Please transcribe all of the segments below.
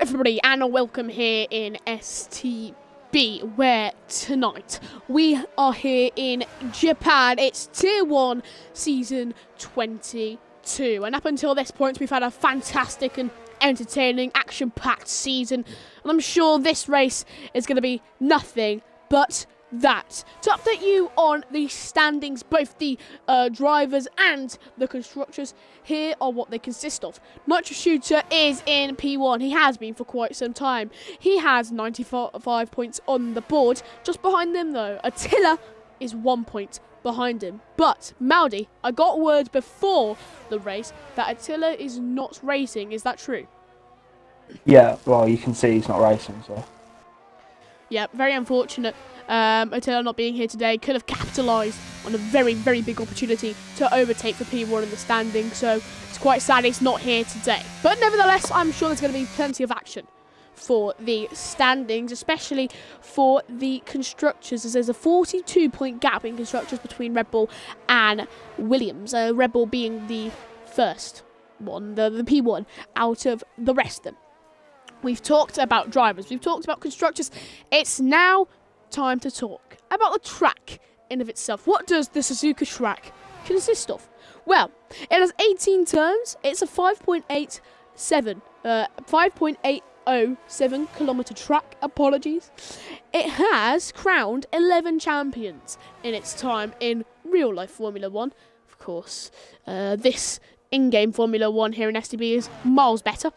everybody, and welcome here in STB, where tonight we are here in Japan. It's Tier 1 Season 22, and up until this point we've had a fantastic and entertaining, action-packed season, and I'm sure this race is going to be nothing but that. To update you on the standings, both the drivers and the constructors, here are what they consist of. Nitro Shooter is in P1. He has been for quite some time. He has 95 points on the board. Just behind them, though, Attila is 1 point behind him. But, Maldi, I got word before the race that Attila is not racing. Is that true? Yeah, well, you can see he's not racing, so... Yeah, very unfortunate. Attila not being here today could have capitalised on a very, very big opportunity to overtake for P1 in the standing, so it's quite sad he's not here today. But nevertheless, I'm sure there's going to be plenty of action for the standings, especially for the constructors, as there's a 42-point gap in constructors between Red Bull and Williams. Red Bull being the first one, the P1, out of the rest of them. We've talked about drivers, we've talked about constructors. It's now time to talk about the track in of itself. What does the Suzuka track consist of? Well, it has 18 turns. It's a 5.807 kilometre track. Apologies. It has crowned 11 champions in its time in real life Formula 1. Of course, this in-game Formula 1 here in STB is miles better.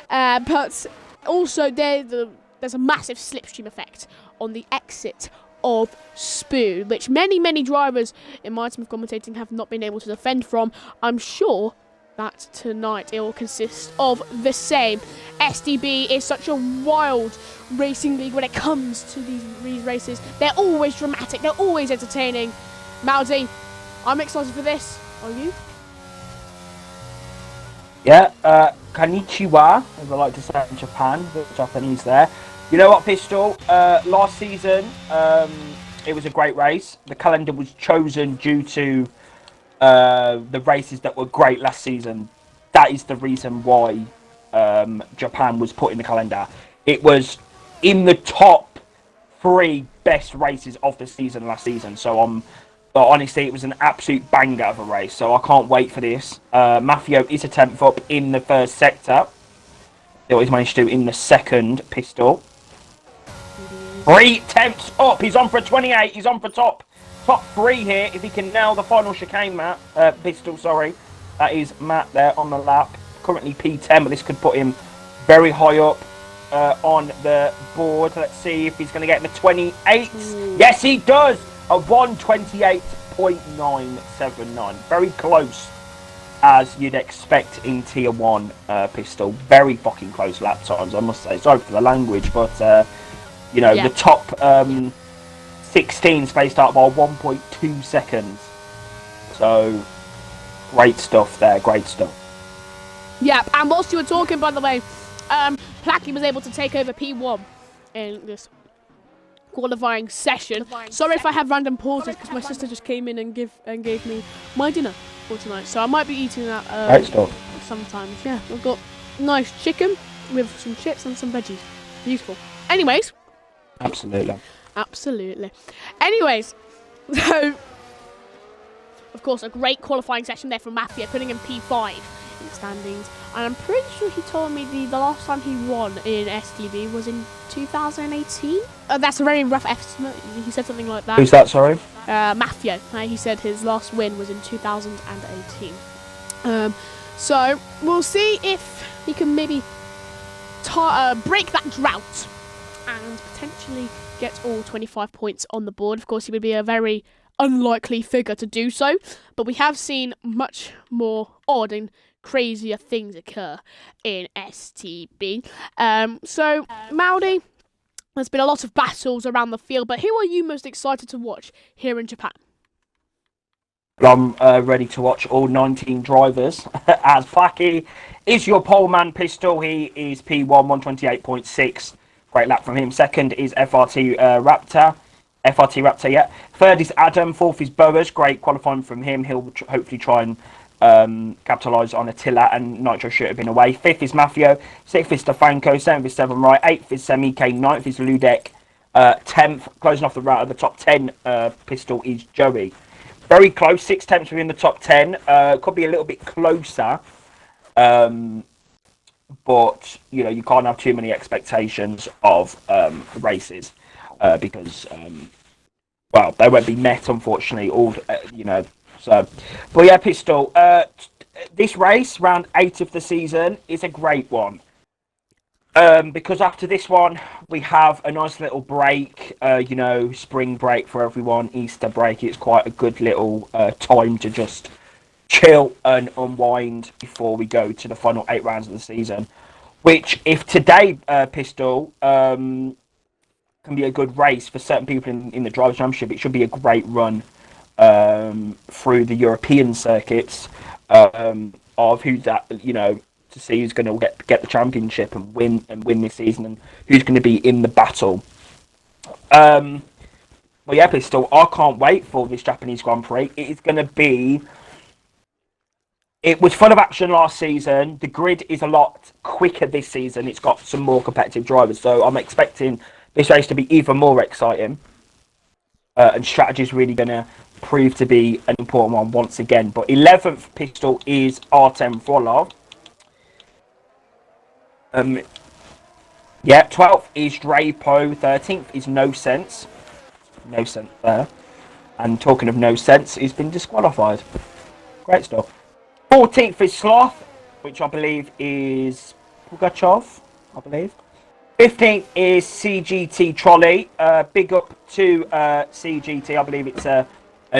But also, there's a massive slipstream effect on the exit of Spoon, which many drivers in my team of commentating have not been able to defend from. I'm sure that tonight it will consist of the same. STB is such a wild racing league when it comes to these races. They're always dramatic, they're always entertaining. Maldi, I'm excited for this. Are you? Yeah, konnichiwa, as I like to say in Japan, the Japanese there. You know what, Pistol? Last season, it was a great race. The calendar was chosen due to the races that were great last season. That is the reason why Japan was put in the calendar. It was in the top 3 best races of the season last season. So but honestly, it was an absolute banger of a race. So I can't wait for this. Mafio is a 10th up in the first sector. He always managed to do in the second, Pistol. 3 tenths up. He's on for a 28. He's on for top 3 here. If he can nail the final chicane, Pistol, sorry. That is Matt there on the lap. Currently P10, but this could put him very high up on the board. Let's see if he's going to get in the 28s. Yes, he does. A 128.979. Very close, as you'd expect in Tier 1, Pistol. Very fucking close lap times, I must say. Sorry for the language, but, you know, the top 16 spaced out by 1.2 seconds. So, great stuff there, great stuff. Yeah, and whilst you were talking, by the way, Placky was able to take over P1 in this qualifying session. Sorry if I have random pauses, because my sister just came in and gave me my dinner for tonight, so I might be eating that sometimes. Yeah, we've got nice chicken with some chips and some veggies. Beautiful. Anyways, absolutely. Anyways, so of course a great qualifying session there from Mafia, putting him P5 in the standings, and I'm pretty sure he told me the last time he won in STB was in 2018. That's a very rough estimate. He said something like that. Who's that, sorry? Mafia. He said his last win was in 2018. So we'll see if he can maybe break that drought and potentially get all 25 points on the board. Of course, he would be a very unlikely figure to do so, but we have seen much more odd and crazier things occur in STB. So, Maldi, there's been a lot of battles around the field, but who are you most excited to watch here in Japan? I'm ready to watch all 19 drivers, as Flacky is your pole man, Pistol. He is P1, 128.6. Great lap from him. Second is FRT Raptor. FRT Raptor, yeah. Third is Adam. Fourth is Boas. Great qualifying from him. He'll hopefully try and capitalise on Attila, and Nitro should have been away. 5th is Mafio, 6th is Stefanko, 7th is Seven Right, 8th is Semike, 9th is Ludek, 10th, closing off the route of the top 10 pistol, is Joey. Very close, 6 temps within the top 10. Could be a little bit closer, but you can't have too many expectations of races because they won't be met, unfortunately. So, but yeah, Pistol. This race, round 8 of the season, is a great one. Because after this one, we have a nice little break, spring break for everyone, Easter break. It's quite a good little time to just chill and unwind before we go to the final 8 rounds of the season. Which, if today, Pistol, can be a good race for certain people in the Drivers' Championship, it should be a great run through the European circuits of who's that, to see who's going to get the championship and win this season, and who's going to be in the battle. Well, yeah, Pistol, I can't wait for this Japanese Grand Prix. It is going to be. It was full of action last season. The grid is a lot quicker this season. It's got some more competitive drivers, so I'm expecting this race to be even more exciting. And strategy is really going to prove to be an important one once again. But 11th, Pistol, is Artem Frolov. 12th is Drapo. 13th is No Sense. No Sense there. And talking of No Sense, he's been disqualified. Great stuff. 14th is Sloth, which I believe is Pugachev, 15th is CGT Trolley. Big up to CGT. I believe it's a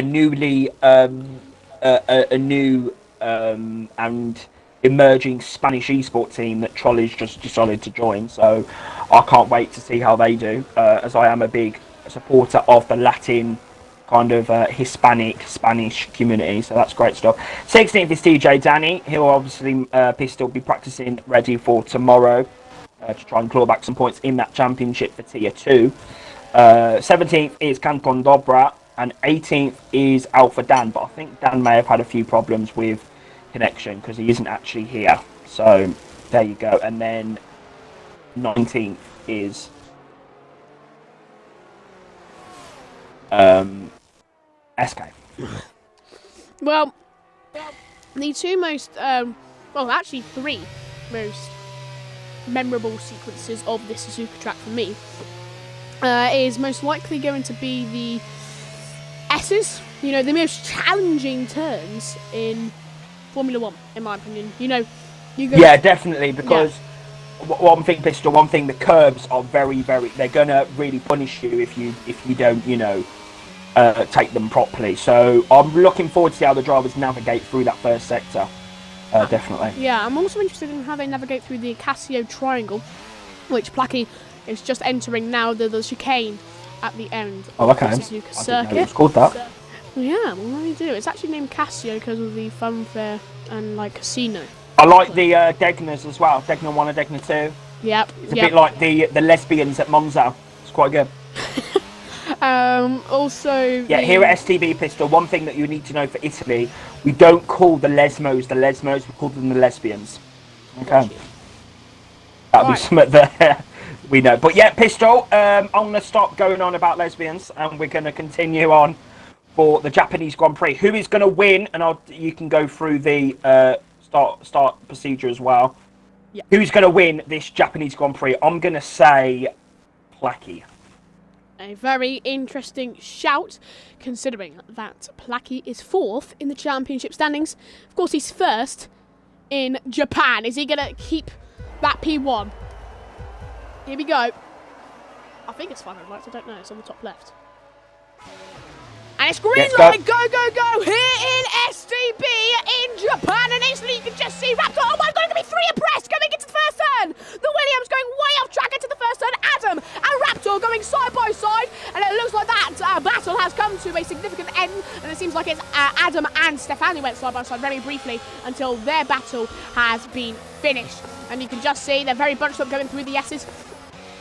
newly a new and emerging Spanish esport team that Trolley's just decided to join. So I can't wait to see how they do, as I am a big supporter of the Latin kind of Hispanic Spanish community, so that's great stuff. 16th is TJ Danny. He'll obviously Pistol be practicing ready for tomorrow to try and claw back some points in that championship for tier 2. 17th is Canton Dobra, and 18th is Alpha Dan, but I think Dan may have had a few problems with connection because he isn't actually here. So there you go. And then 19th is SK. Well, the two most, actually 3 most memorable sequences of this Suzuka track for me is most likely going to be the S's, the most challenging turns in Formula 1, in my opinion. Yeah, definitely, because one thing, Pistol, the curbs are very, very, they're going to really punish you if you don't, take them properly. So I'm looking forward to see how the drivers navigate through that first sector. Definitely. Yeah, I'm also interested in how they navigate through the Casio Triangle, which Placky is just entering now, the chicane at the end of the Suzuka circuit. It's called that. Yeah, well, there you do. It's actually named Casio because of the funfair and casino. I like the Degners as well. Degner 1 and Degner 2. Yep. It's a bit like the lesbians at Monza. It's quite good. Also... Yeah, here at STB, Pistol, one thing that you need to know for Italy, we don't call the Lesmos, we call them the lesbians. Okay. That'll be something that we know. But yeah, Pistol, I'm going to stop going on about lesbians, and we're going to continue on for the Japanese Grand Prix. Who is going to win? And you can go through the start procedure as well. Yeah. Who's going to win this Japanese Grand Prix? I'm going to say Placky. A very interesting shout, considering that Placky is 4th in the championship standings. Of course, he's 1st in Japan. Is he going to keep that P1? Here we go. I think it's 500 lights. I don't know. It's on the top left. And it's green light. Go, go, go. Here in STB in Japan. And instantly you can just see Raptor. Oh my God, it's going to be 3 abreast going into the first turn. The Williams going way off track into the first turn. Adam and Raptor going side by side. And it looks like that battle has come to a significant end. And it seems like it's Adam and Stefani went side by side very briefly until their battle has been finished. And you can just see they're very bunched up going through the S's.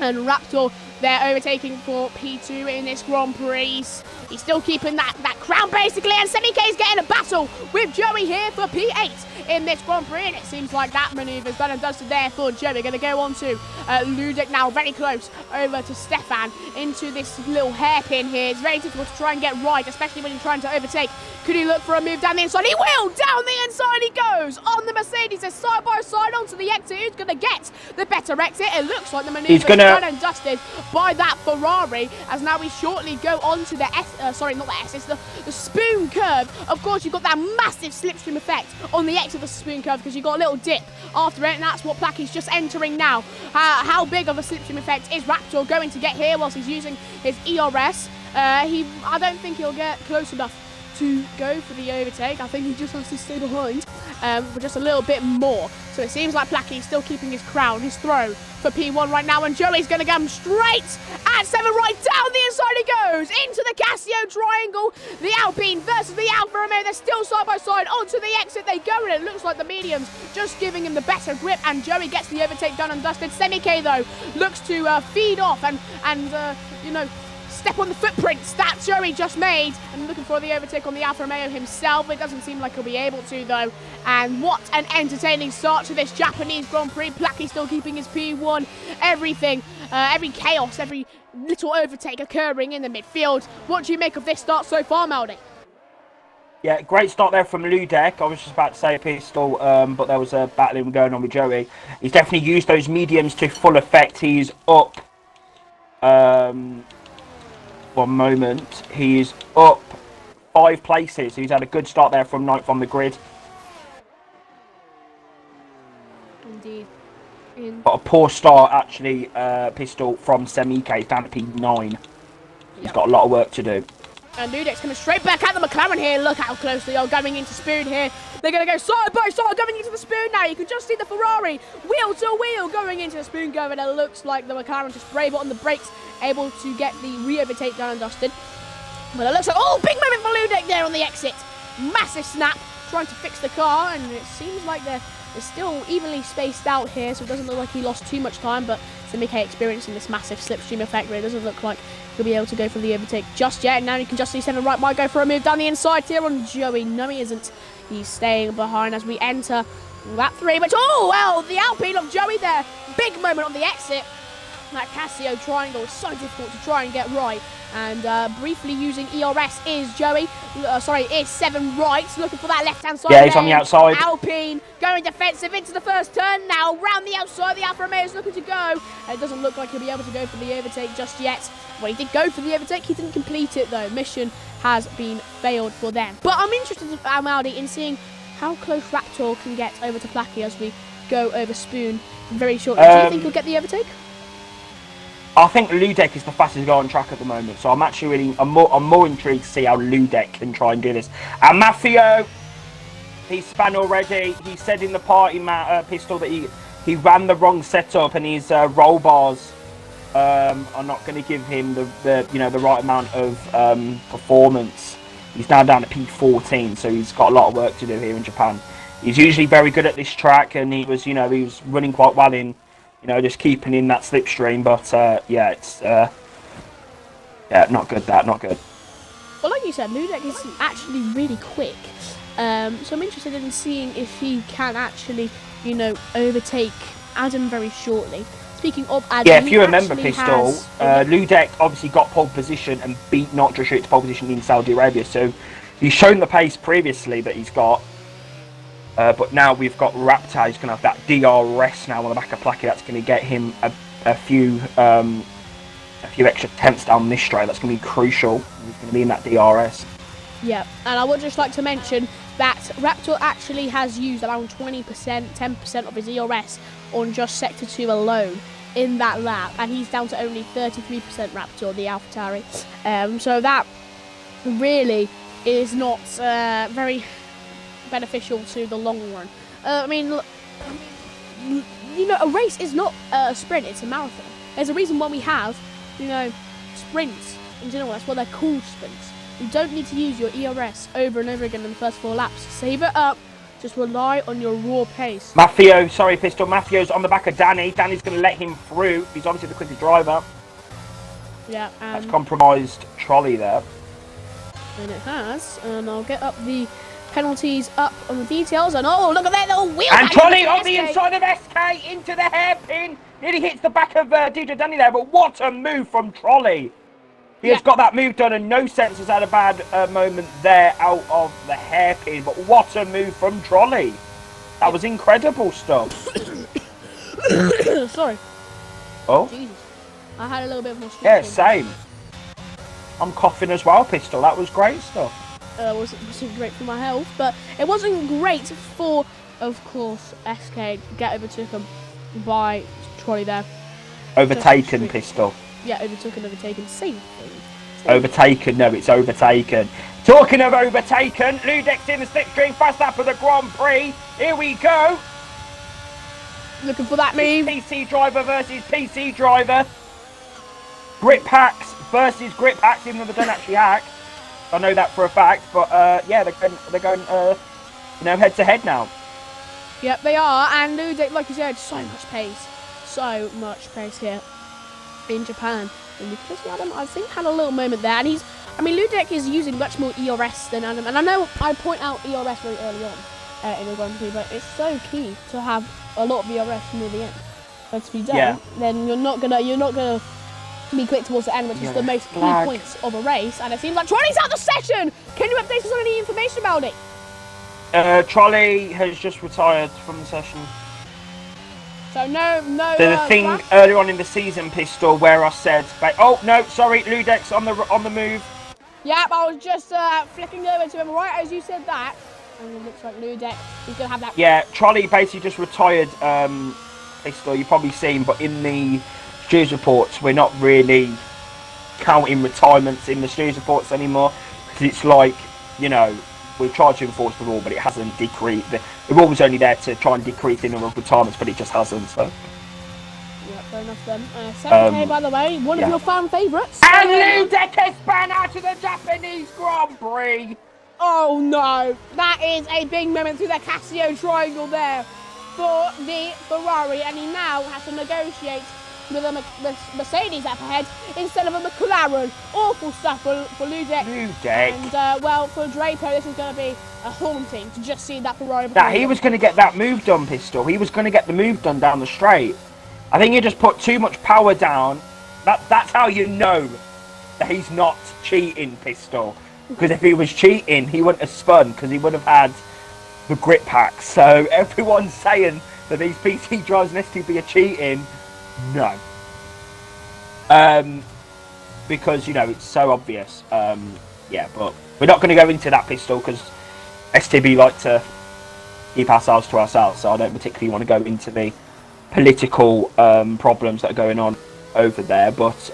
And Raptor They're overtaking for P2 in this Grand Prix. He's still keeping that crown, basically, and Semi-K is getting a battle with Joey here for P8 in this Grand Prix, and it seems like that manoeuvre's done and dusted there for Joey. Going to go on to Ludek now, very close over to Stefan into this little hairpin here. It's very difficult to try and get right, especially when you're trying to overtake. Could he look for a move down the inside? He will! Down the inside he goes on the Mercedes. They're side by side onto the exit. Who's going to get the better exit? It looks like the manoeuvre's done and dusted by that Ferrari, as now we shortly go on to the the spoon curve. Of course, you've got that massive slipstream effect on the exit of the spoon curve because you've got a little dip after it, and that's what Placky's just entering now. How big of a slipstream effect is Raptor going to get here whilst he's using his ERS? I don't think he'll get close enough to go for the overtake. I think he just wants to stay behind for just a little bit more. So it seems like Placky's still keeping his crown, his throne for P1 right now, and Joey's going to come straight at 7 right down the inside he goes into the Casio triangle. The Alpine versus the Alfa Romeo, they're still side by side onto the exit they go, and it looks like the mediums just giving him the better grip, and Joey gets the overtake done and dusted. Semi-K though looks to feed off and you know, step on the footprints that Joey just made, and looking for the overtake on the Alfa Romeo himself. It doesn't seem like he'll be able to though. And what an entertaining start to this Japanese Grand Prix. Placky still keeping his P1. Everything, every chaos, every little overtake occurring in the midfield. What do you make of this start so far, Maldi? Yeah, great start there from Ludek. I was just about to say a pistol, but there was a battling going on with Joey. He's definitely used those mediums to full effect. He's up. One moment. He's up 5 places. He's had a good start there from 9th on the grid. Indeed. But a poor start, actually, pistol from Semi-K. He's down to P9. He's got a lot of work to do. And Ludek's coming straight back at the McLaren here. Look how close they are going into spoon here. They're going to go side by side going into the spoon now. You can just see the Ferrari wheel to wheel going into the spoon curve, and it looks like the McLaren just brave on the brakes, able to get the re-overtake done and dusted. But it looks like, oh, big moment for Ludek there on the exit. Massive snap, trying to fix the car, and it seems like they're still evenly spaced out here, so it doesn't look like he lost too much time, but Semi-K experiencing this massive slipstream effect where it doesn't look like he'll be able to go for the overtake just yet. And now you can just see 7 right might go for a move down the inside here on Joey. No, he isn't. He's staying behind as we enter lap 3, but oh, well, the Alpine of Joey there. Big moment on the exit. That Casio triangle is so difficult to try and get right. And briefly using ERS is Joey. Is 7 right, looking for that left-hand side. Yeah, he's on the outside. Alpine going defensive into the first turn now. Round the outside, the Alfa Romeo is looking to go. It doesn't look like he'll be able to go for the overtake just yet. Well, he did go for the overtake. He didn't complete it, though. Mission has been failed for them. But I'm interested, Maldi, in seeing how close Raptor can get over to Placky as we go over Spoon very shortly. Do you think he'll get the overtake? I think Ludek is the fastest guy on track at the moment, so I'm actually I'm more intrigued to see how Ludek can try and do this. And Maffeo, he's spun already. He said in the party pistol that he ran the wrong setup, and his roll bars are not going to give him the right amount of performance. He's now down to P14, so he's got a lot of work to do here in Japan. He's usually very good at this track, and he was running quite well in. Just keeping in that slipstream, but it's not good. Not good. Well, like you said, Ludek is actually really quick, so I'm interested in seeing if he can actually, overtake Adam very shortly. Speaking of Adam, yeah, if you remember, Pistol, Ludek obviously got pole position and beat Notro Street to pole position in Saudi Arabia, so he's shown the pace previously that he's got. But now we've got Raptor. He's going to have that DRS now on the back of Placky. That's going to get him a few extra tenths down this straight. That's going to be crucial. He's going to be in that DRS. Yeah, and I would just like to mention that Raptor actually has used around 20%, 10% of his ERS on just Sector 2 alone in that lap, and he's down to only 33% Raptor, the AlphaTauri. So that really is not very beneficial to the long run. A race is not a sprint, it's a marathon. There's a reason why we have, sprints in general. That's why they're called sprints. You don't need to use your ERS over and over again in the first 4 laps. Save it up. Just rely on your raw pace. Maffeo's on the back of Danny. Danny's going to let him through. He's obviously the quickest driver. Yeah, That's compromised Trolley there. And it has. And I'll get up the penalties up on the details. And oh, look at that little wheel. And Trolley on the inside of SK into the hairpin. Nearly hits the back of DJ Danny there, but what a move from Trolley. He has got that move done, and no sense has had a bad moment there out of the hairpin. But what a move from Trolley. That was incredible stuff. Sorry. Oh? Jesus. I had a little bit more. Yeah, same. I'm coughing as well, Pistol. That was great stuff. Wasn't great for my health, but it wasn't great for, of course, SK get overtaken by Trolley there. Overtaken, Pistol. Yeah, overtaken. Same thing. Overtaken, no, it's overtaken. Talking of overtaken, Ludek's in the slipstream, fast lap of the Grand Prix. Here we go. Looking for that move. PC driver versus PC driver. Grip packs versus grip packs, even though they don't actually hack. I know that for a fact, but yeah, they're going head to head now. Yep, they are, and Ludek, like you said, so much pace here in Japan. And because Adam, I think, had a little moment there, and Ludek is using much more ERS than Adam, and I know I point out ERS very early on in the Grand Prix, but it's so key to have a lot of ERS near the end. But if you don't, then you're not gonna be quick towards the end, which is the most key points of a race. And it seems like Trolley's out of the session. Can you update us on any information about it? Trolley has just retired from the session. So no. There's a thing earlier on in the season, Pistol, where I said, "Oh no, sorry, Ludek's on the move." Yep, I was just flicking over to him right as you said that, and it looks like Ludek is gonna have that. Yeah, Trolley basically just retired. Pistol, you've probably seen, but in the Stews reports, we're not really counting retirements in the Stews reports anymore, because it's like, we've tried to enforce the rule, but it hasn't decreased. The rule was only there to try and decrease the number of retirements, but it just hasn't. So. Yeah, fair enough then. 7K, by the way, one of your fan favourites. And Ludek has spun out of the Japanese Grand Prix. Oh no, that is a big moment through the Casio triangle there for the Ferrari, and he now has to negotiate with a Mercedes up ahead instead of a McLaren. Awful stuff for Ludek. And for Draper, this is going to be a haunting to just see that Ferrari. He was going to get that move done, Pistol. He was going to get the move done down the straight. I think he just put too much power down. That's how you know that he's not cheating, Pistol. Because if he was cheating, he wouldn't have spun, because he would have had the grip pack. So everyone's saying that these PC drivers and STB are cheating. No. Because, it's so obvious. But we're not going to go into that, Pistol, because STB like to keep ourselves to ourselves, so I don't particularly want to go into the political problems that are going on over there. But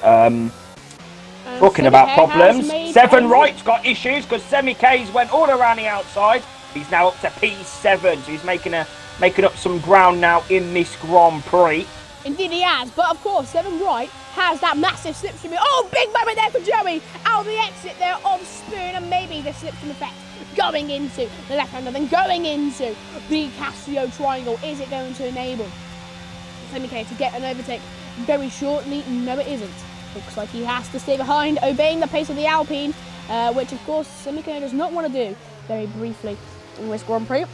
talking about problems, Seven Wright's got issues because Semi-K's went all around the outside. He's now up to P7, so he's making up some ground now in this Grand Prix. Indeed he has, but of course, Seven Wright has that massive slipstream. Oh, big moment there for Joey. Out of the exit there of Spoon, and maybe the slipstream effect going into the left-hander, then going into the Casio triangle. Is it going to enable Semi-K to get an overtake very shortly? No, it isn't. Looks like he has to stay behind, obeying the pace of the Alpine, which of course Semi-K does not want to do very briefly in this Grand Prix.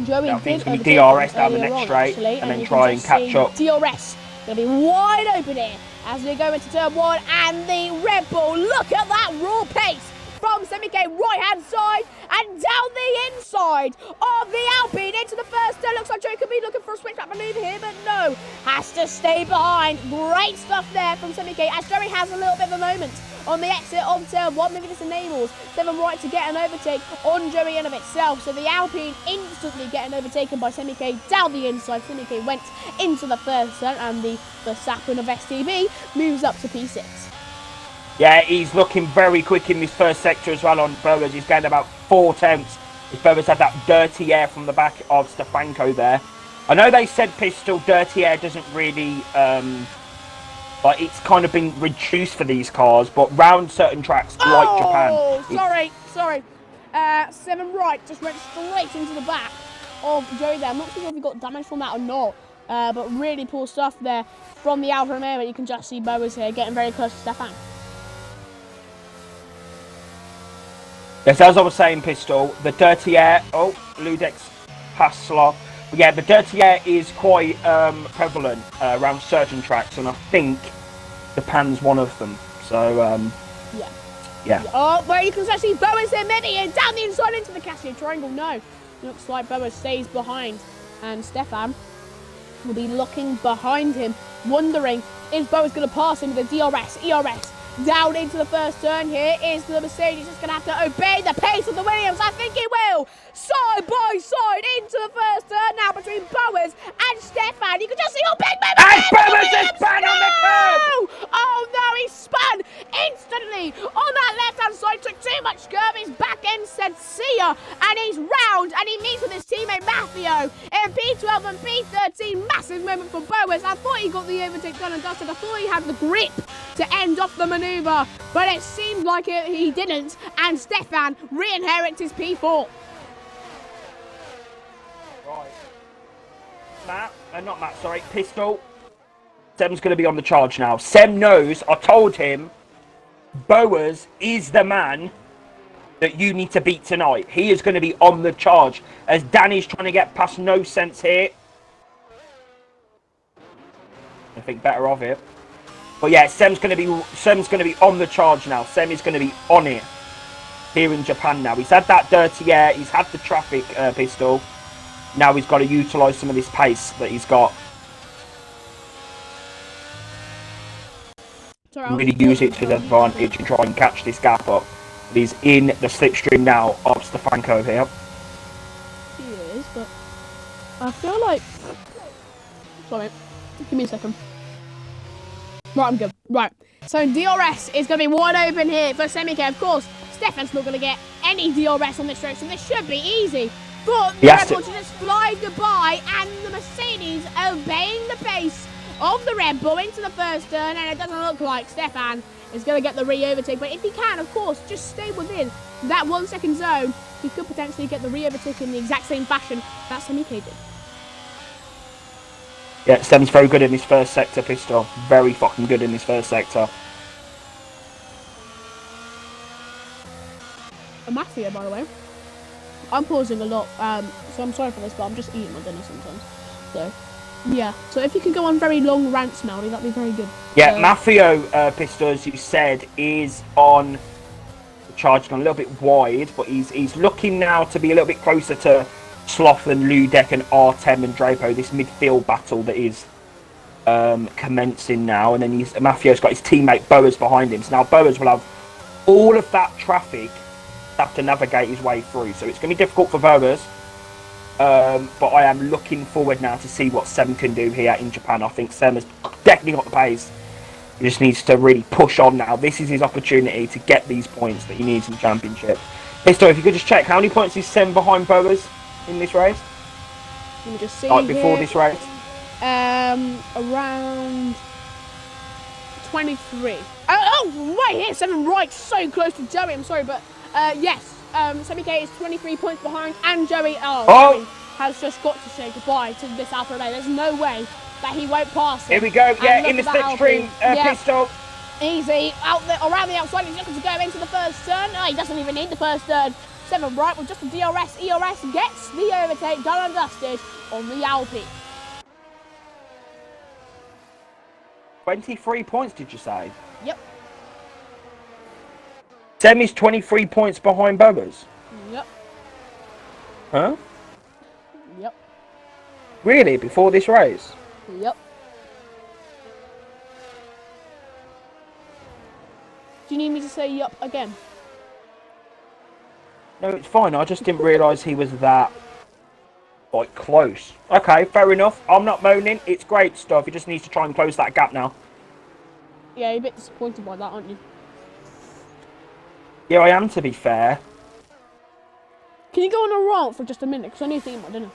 Joey did overtake DRS down the next straight and then try and catch up. DRS going to be wide open here as they go into turn one, and the Red Bull, look at that raw pace from Semi-K, right hand side and down the inside of the Alpine into the first turn. Looks like Joey could be looking for a switch back manoeuvre here, but no, has to stay behind. Great stuff there from Semi-K as Joey has a little bit of a moment on the exit of turn one. Maybe this enables Seven Wright to get an overtake on Joey in of itself. So the Alpine instantly getting overtaken by Semi-K down the inside. Semi-K went into the first turn, and the Verstappen of STB moves up to P6. Yeah, he's looking very quick in this first sector as well on Boas. He's gained about 4 tenths. Boas had that dirty air from the back of Stefanko there. I know they said, Pistol, dirty air doesn't really... it's kind of been reduced for these cars, but round certain tracks like Japan... Oh, sorry. Seven Wright just went straight into the back of Joey there. I'm not sure if he got damage from that or not. But really poor stuff there from the Alfa Romeo. You can just see Bowers here getting very close to Stefan. Yes, as I was saying, Pistol, the dirty air. Oh, Ludek's pass slot. But yeah, the dirty air is quite prevalent around certain tracks, and I think Japan's one of them. So, yeah. Oh, but you can actually see Bowers there, maybe, and down the inside into the Casio triangle. No, looks like Bowers stays behind, and Stefan will be looking behind him, wondering, is Bowers going to pass him with the DRS, ERS? Down into the first turn here is the Mercedes. Just going to have to obey the pace of the Williams. I think he will. Side by side into the first turn now between Bowers and Stefan. You can just see big movement. And Bowers has spun on the curb. Oh no, he spun instantly on that left-hand side. Took too much curve. His back end said see ya. And he's round and he meets with his teammate Maffio in P12 and P13. Massive moment for Bowers. I thought he got the overtake done and dusted. I thought he had the grip to end off the manoeuvre, but it seemed like he didn't, and Stefan re-inherits his P4. Right. Pistol. Sem's going to be on the charge now. Sem knows, I told him, Bowers is the man that you need to beat tonight. He is going to be on the charge, as Danny's trying to get past No Sense here. I think better of it. But yeah, Sem's going to be on the charge now. Sem is going to be on it here in Japan now. He's had that dirty air. He's had the traffic Pistol. Now he's got to utilise some of this pace that he's got. Really use it to his advantage and try and catch this gap up. But he's in the slipstream now of Stefanko here. He is, but I feel like... Sorry, give me a second. Right, I'm good. Right, so DRS is going to be wide open here for Semike. Of course, Stefan's not going to get any DRS on this race, so this should be easy. But the Red Bull just flies goodbye, and the Mercedes obeying the pace of the Red Bull into the first turn, and it doesn't look like Stefan is going to get the re-overtake. But if he can, of course, just stay within that 1 second zone, he could potentially get the re-overtake in the exact same fashion that Semike did. Yeah, Sem's very good in this first sector, Pistol. Very fucking good in this first sector. A Mafia, by the way. I'm pausing a lot, so I'm sorry for this, but I'm just eating my dinner sometimes. So, yeah. So if you can go on very long rants, Melody, that'd be very good. Yeah, Mafio, Pistol, as you said, is on the charge, gone a little bit wide, but he's looking now to be a little bit closer to Sloth and Ludek and Artem and Drapo, this midfield battle that is commencing now. And then Mafio's got his teammate Bowers behind him. So now Bowers will have all of that traffic have to navigate his way through. So it's going to be difficult for Bowers. But I am looking forward now to see what Sem can do here in Japan. I think Sem has definitely got the pace. He just needs to really push on now. This is his opportunity to get these points that he needs in the championship. Histo, if you could just check, how many points is Sem behind Bowers in this race? Let me just see. Like before this race? Around 23. Oh, right here, 7 right, so close to Joey. I'm sorry, but yes, Semike is 23 points behind, and Joey, Joey has just got to say goodbye to this Alfa Romeo. There's no way that he won't pass him. Here we go, yeah, in the slipstream, Pistol. Easy, out there, around the outside, he's looking to go into the first turn. Oh, he doesn't even need the first turn. 7 right with just a DRS, ERS gets the overtake, done and dusted on the Alpine. 23 points, did you say? Yep. Sem is 23 points behind Bowers? Yep. Huh? Yep. Really? Before this race? Yep. Do you need me to say yup again? No, it's fine. I just didn't realise he was that, like, close. Okay, fair enough. I'm not moaning. It's great stuff. He just needs to try and close that gap now. Yeah, you're a bit disappointed by that, aren't you? Yeah, I am, to be fair. Can you go on a rant for just a minute? Because I need to eat my dinner.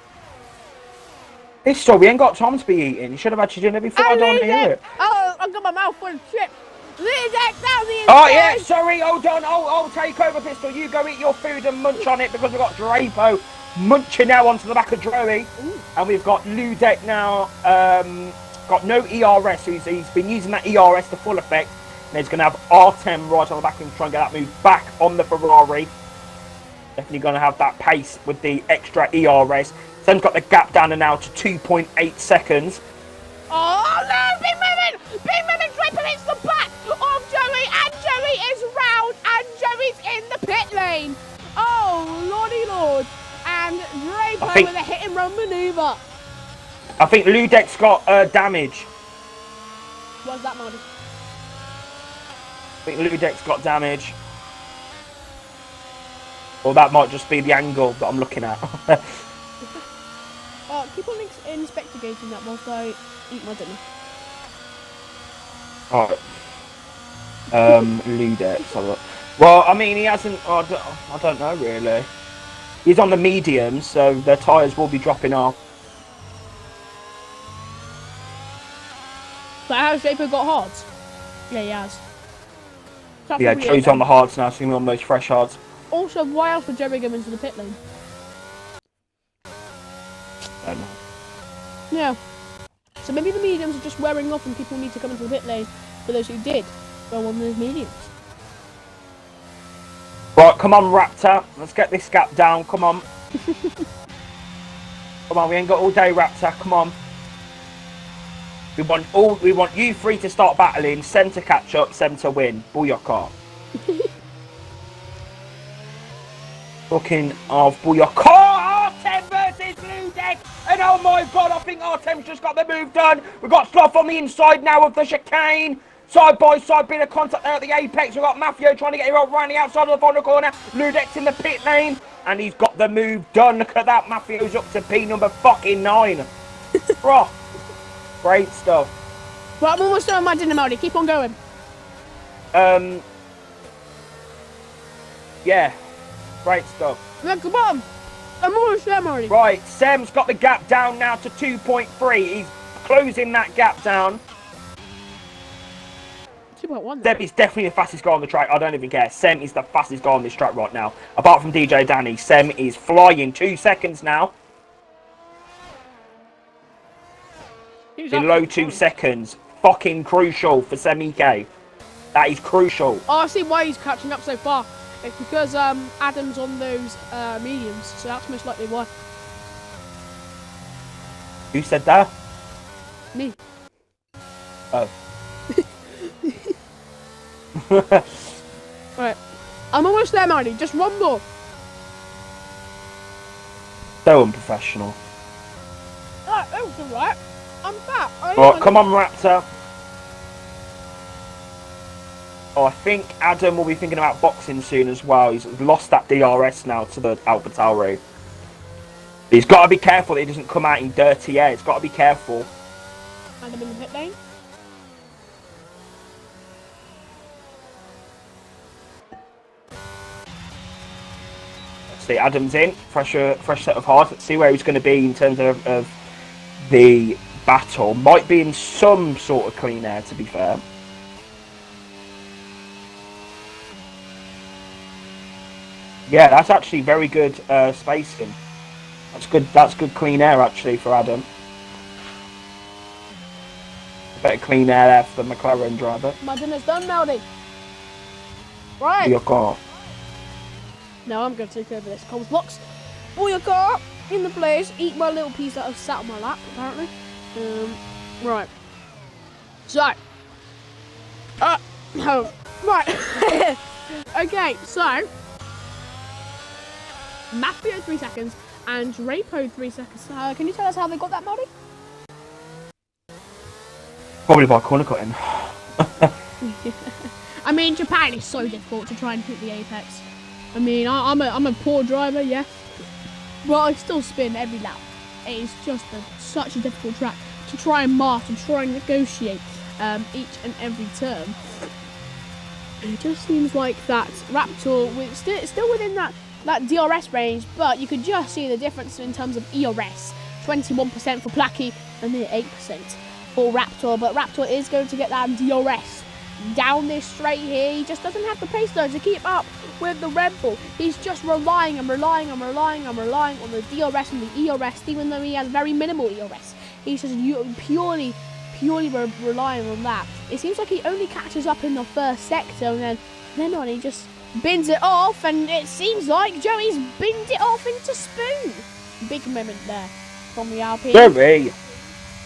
This story, we ain't got time to be eating. You should have had your dinner before. I don't want to hear it. Oh, I've got my mouth full of chips. Oh, yeah, sorry, hold on. I'll take over, Pistol. You go eat your food and munch on it because we've got Drapo munching now onto the back of Joey. And we've got Ludek now, got no ERS, so he's been using that ERS to full effect. And he's going to have Artem right on the back and try and get that move back on the Ferrari. Definitely going to have that pace with the extra ERS. Sem's got the gap down and now to 2.8 seconds. Oh no, big movement! Big movement, Draper hits the back of Joey, and Joey is round, and Joey's in the pit lane. Oh, lordy lord. And Draper with a hit and run manoeuvre. I think Ludek's got damage. What's that, Marty? I think Ludek's got damage. Or that might just be the angle that I'm looking at. Keep on investigating that whilst I eat my dinner. Alright. Ludek. So, well, I mean, he hasn't... I don't know, really. He's on the mediums, so the tyres will be dropping off. But has Draper got hards? Yeah, he has. Yeah, Joey's on the hards now, so he's on those fresh hards. Also, why else would Joey go into the pit lane? I don't know. Yeah. So maybe the mediums are just wearing off and people need to come into the pit lane for those who did go on those mediums. Right, come on, Raptor. Let's get this gap down. Come on. Come on, we ain't got all day, Raptor. Come on. We want you three to start battling. Sem to catch up. Sem to win. Booyaka. Talking of Booyaka. Artem versus Ludek. And oh my god, I think Artem's just got the move done. We've got Sloth on the inside now of the chicane. Side by side, bit of contact there at the apex. We've got Mafio trying to get him around the outside of the final corner. Ludek's in the pit lane. And he's got the move done. Look at that. Mafio's up to P number fucking 9. Bro. Great stuff. Well, I'm almost done with my dinner, Marty. Keep on going. Yeah. Great stuff. Now, come on. I'm almost there, Marty. Right. Sem's got the gap down now to 2.3. He's closing that gap down. 2.1. Sem is definitely the fastest guy on the track. I don't even care. Sem is the fastest guy on this track right now. Apart from DJ Danny, Sem is flying. 2 seconds now. Below 2 seconds. Fucking crucial for Sem EK. That is crucial. Oh, I see why he's catching up so far. It's because Adam's on those mediums, so that's most likely why. Who said that? Me. Oh. Right. I'm almost there, Marty. Just one more. So unprofessional. Oh, that's alright. I'm fat. Right, come on, Raptor. Oh, I think Adam will be thinking about boxing soon as well. He's lost that DRS now to the AlphaTauri. He's got to be careful that he doesn't come out in dirty air. He's got to be careful. Adam in the pit lane. See, Adam's in. Fresh set of hards. Let's see where he's going to be in terms of the battle. Might be in some sort of clean air, to be fair. Yeah, that's actually very good spacing. That's good. That's good clean air actually for Adam. Better clean air there for the McLaren driver. My dinner's done, Melody. Right. Your car. Now I'm going to take over this cold blocks. Pull your car in the place. Eat my little piece that I've sat on my lap, apparently. Right. So. Oh. Right. Okay, so. Mafio 3 seconds and Drapo 3 seconds. Can you tell us how they got that, Marty? Probably by corner cutting. I mean, Japan is so difficult to try and hit the apex. I mean, I'm a poor driver, yes, but I still spin every lap. It is just such a difficult track to try and mark and try and negotiate each and every turn. It just seems like that Raptor with still within that DRS range, but you could just see the difference in terms of ERS. 21% for Placky and near 8% for Raptor, but Raptor is going to get that DRS down this straight here. He just doesn't have the pace though to keep up with the Red Bull. He's just relying on the DRS and the ERS, even though he has very minimal ERS. He's just purely relying on that. It seems like he only catches up in the first sector, and then on he just bins it off, and it seems like Joey's binned it off into Spoon. Big moment there from the Alpine. Joey.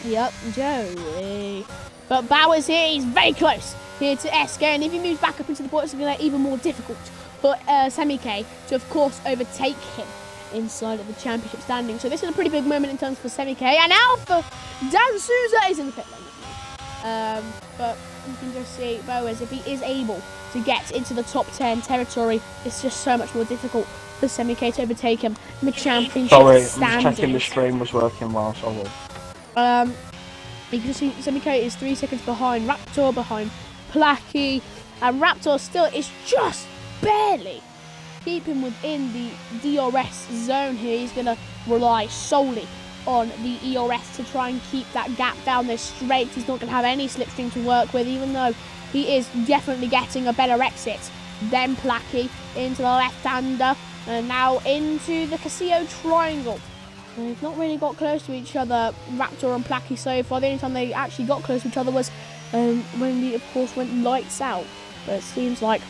Yep, Joey. But Bowers here, he's very close here to SK, and if he moves back up into the points, it's going to be even more difficult for Semi-K to, of course, overtake him inside of the championship standing. So this is a pretty big moment in terms for Semi-K, and now for Dan Souza is in the pit lane. But you can just see Bowers, if he is able to get into the top 10 territory, it's just so much more difficult for Semi-K to overtake him in the championship standings. Sorry, I'm just checking the stream was working well, sorry. You can see Semi-K is 3 seconds behind Raptor, behind Placky, and Raptor still is just barely keeping within the DRS zone here. He's going to rely solely on the ERS to try and keep that gap down this straight. He's not going to have any slipstream to work with, even though he is definitely getting a better exit than Placky into the left-hander, and now into the Casio triangle. They've not really got close to each other, Raptor and Placky, so far. The only time they actually got close to each other was when we, of course, went lights out. But it seems like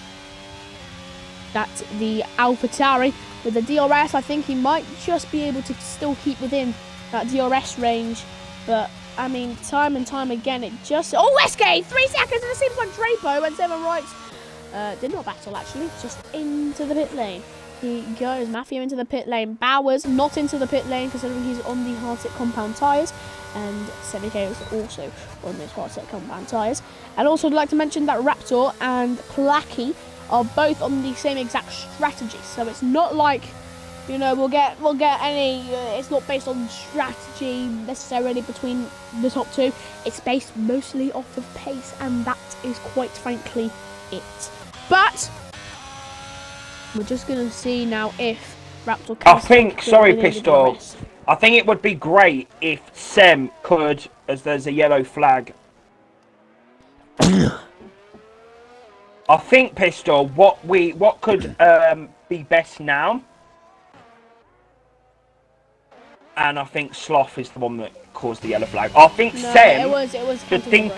that the AlphaTauri with the DRS, I think he might just be able to still keep within that DRS range. But, I mean, time and time again, it just... Oh, SK! 3 seconds, and it seems like Drapo and Seven Rights did not battle, actually, just into the pit lane. He goes, Matthew into the pit lane, Bowers not into the pit lane considering he's on the hardset compound tyres, and Semi-K is also on those hardset compound tyres. And also I'd like to mention that Raptor and Placky are both on the same exact strategy, so it's not like, you know, we'll get any, it's not based on strategy necessarily between the top two. It's based mostly off of pace, and that is quite frankly it. But we're just going to see now if Raptor can... I think, sorry Pistol, I think it would be great if Sem could, as there's a yellow flag. I think, Pistol, what could be best now, and I think Sloth is the one that caused the yellow flag. I think Sem it was should think...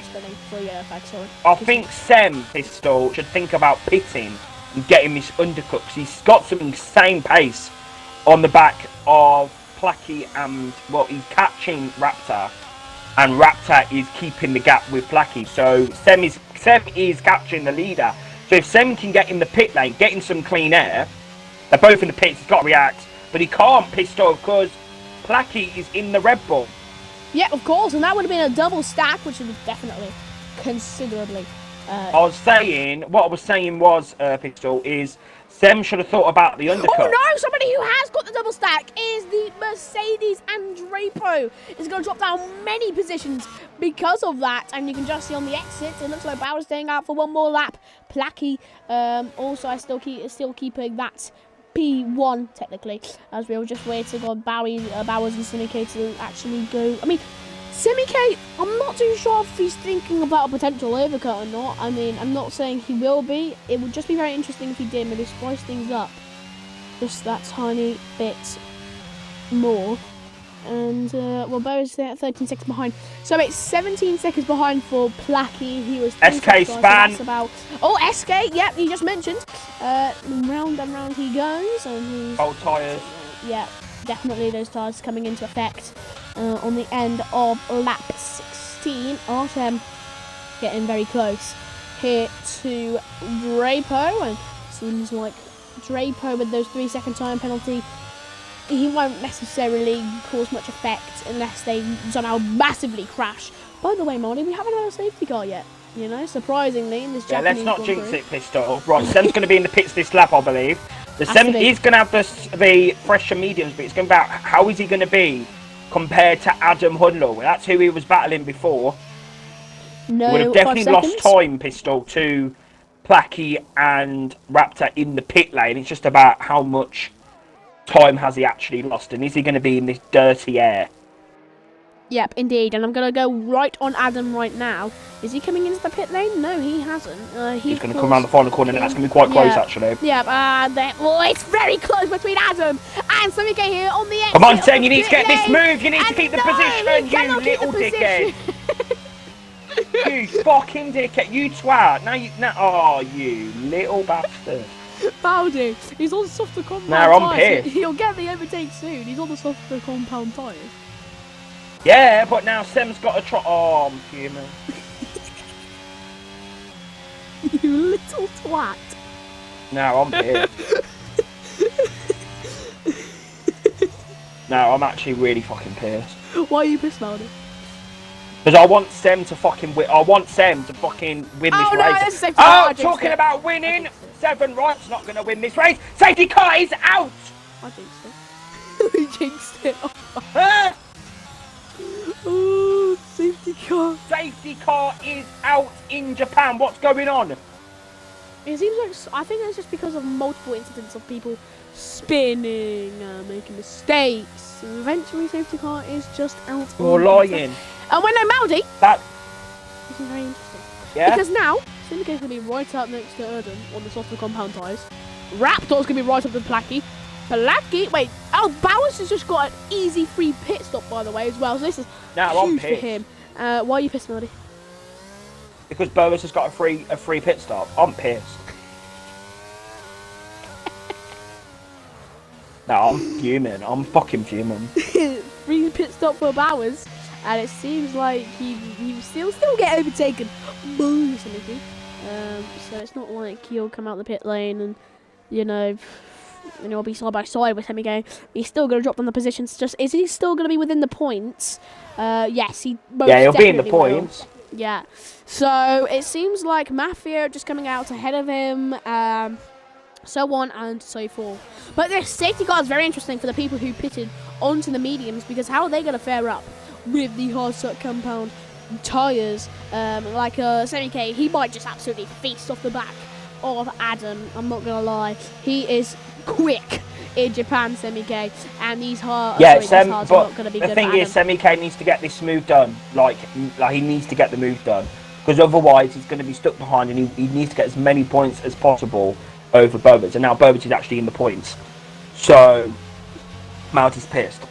for a yellow flag, sorry. I think Sem, Pistol, should think about pitting and getting this undercut, because he's got some insane pace on the back of Placky, and, well, he's catching Raptor, and Raptor is keeping the gap with Placky. So Sem is capturing the leader. So if Sem can get in the pit lane, getting some clean air, they're both in the pits, he's got to react, but he can't, Pistol, because Placky is in the Red Bull. Yeah, of course, and that would have been a double stack, which would have definitely considerably... what I was saying was, Pistol, is Sem should have thought about the undercut. Oh no, somebody who has got the double stack is the Mercedes, and Drapo is going to drop down many positions because of that, and you can just see on the exit, it looks like Bauer's staying out for one more lap. Placky also is still keeping that P1 technically, as we were just waiting on Bowers and Semi-K to actually go. I mean, Semi-K, I'm not too sure if he's thinking about a potential overcut or not. I mean, I'm not saying he will be. It would just be very interesting if he did, maybe spice things up just that tiny bit more. And, well, Bo's there at 13 seconds behind. So it's 17 seconds behind for Placky. He was... SK span. So oh, SK, yep, you just mentioned. Round and round he goes. And he's... Old tyres. Yeah, definitely those tyres coming into effect on the end of lap 16. Artem getting very close here to Drapo. And seems like Drapo with those 3 second time penalty, he won't necessarily cause much effect unless they somehow massively crash. By the way, Marty, we haven't had a safety car yet. You know, surprisingly, in this Japanese let's not jinx it, Pistol. Right, Sem's going to be in the pits this lap, I believe. He's going to have the fresher mediums, but it's going to be about how is he going to be compared to Adam Hudlow. That's who he was battling before. No, he would have definitely lost time, Pistol, to Placky and Raptor in the pit lane. It's just about how much time has he actually lost, and is he going to be in this dirty air? Yep, indeed. And I'm going to go right on Adam right now. Is he coming into the pit lane? No, he hasn't. He's going to come around the final corner, and that's going to be quite close, actually. Yeah, oh, it's very close between Adam and Sammy K here on the exit. Come on, Sam, you need to get this move. You need to keep the position, you little dickhead. You fucking dickhead. You twat. Oh, you little bastard. Bowdy, he's on softer compound tyres. He'll get the overtake soon. He's on the softer compound tyres. Yeah, but now Sam's got a trot. Oh, I'm human. You little twat. No, I'm pissed. No, I'm actually really fucking pissed. Why are you pissed, Bowdy? Because I want Sam to fucking win. I want Sam to fucking win this race. Talking about winning. 7 Right's not going to win this race. Safety car is out. I jinxed it. We jinxed it. Oh, safety car. Safety car is out in Japan. What's going on? It seems like, I think it's just because of multiple incidents of people spinning, making mistakes. And eventually, safety car is just out. You're lying. And when I'm Maldy, this is very interesting. Yeah. Because now, Syndicate's going to be right up next to Erden on the softer compound tyres. Raptor's going to be right up to Placky. Wait, Bowers has just got an easy free pit stop, by the way, as well. So this is huge for him. Why are you pissed, Maldy? Because Bowers has got a free pit stop. I'm pissed. No, I'm fuming. I'm fucking fuming. Free pit stop for Bowers. And it seems like he still get overtaken by something. So it's not like he'll come out the pit lane and, he'll be side by side with him again. He's still going to drop down the positions. Is he still going to be within the points? Yes, he most he'll be in the will. points. Yeah. So it seems like Mafia just coming out ahead of him. So on and so forth. But this safety car is very interesting for the people who pitted onto the mediums, because how are they going to fare up with the hard set compound tyres? Like Sammy K, he might just absolutely feast off the back of Adam. I'm not going to lie. He is quick in Japan, Sammy K, and these hards are not going to be good. The thing is, Sammy K needs to get this move done. Like he needs to get the move done, because otherwise he's going to be stuck behind, and he needs to get as many points as possible over Bobich. And now Bobich is actually in the points, so Malty's pissed.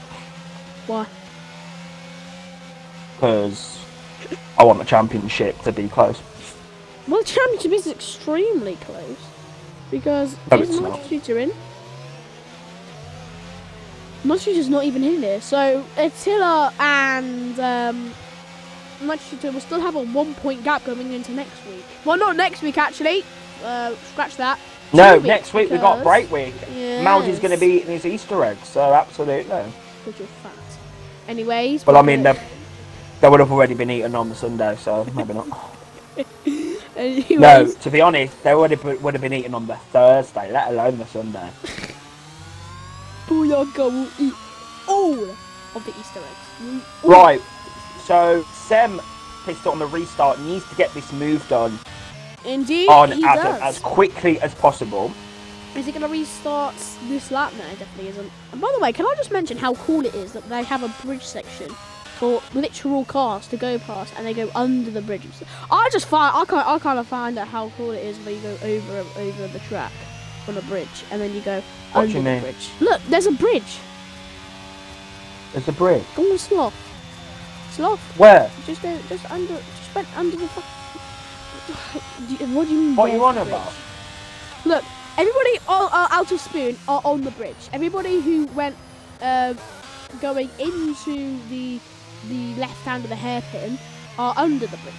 Why? Because I want the championship to be close. Well, the championship is extremely close, because isn't Monster in? Monster's not even in there, so Attila and Monster will still have a 1-point gap going into next week. Well, not next week actually. Scratch that. No, next week we got break week. Yes. Malty's going to be eating his Easter eggs, so absolutely. Because you're fat. Anyways. Well, I mean, they would have already been eaten on the Sunday, so maybe not. Anyways. No, to be honest, they would have been eaten on the Thursday, let alone the Sunday. Booyaka will eat all of the Easter eggs. Right, so Sem pissed on the restart, needs to get this move done. Indeed, on he Adam does. as quickly as possible. Is he going to restart this lap? No, it definitely isn't. And by the way, can I just mention how cool it is that they have a bridge section for literal cars to go past, and they go under the bridge. I kind of find out how cool it is when you go over the track on a bridge, and then you go under the bridge. Look, there's a bridge. There's a bridge. Go on, Sloth. Sloth. Where? Just went under the. What do you mean? What are you on about? Look, everybody out of Spoon are on the bridge. Everybody who went going into the left hand of the hairpin are under the bridge.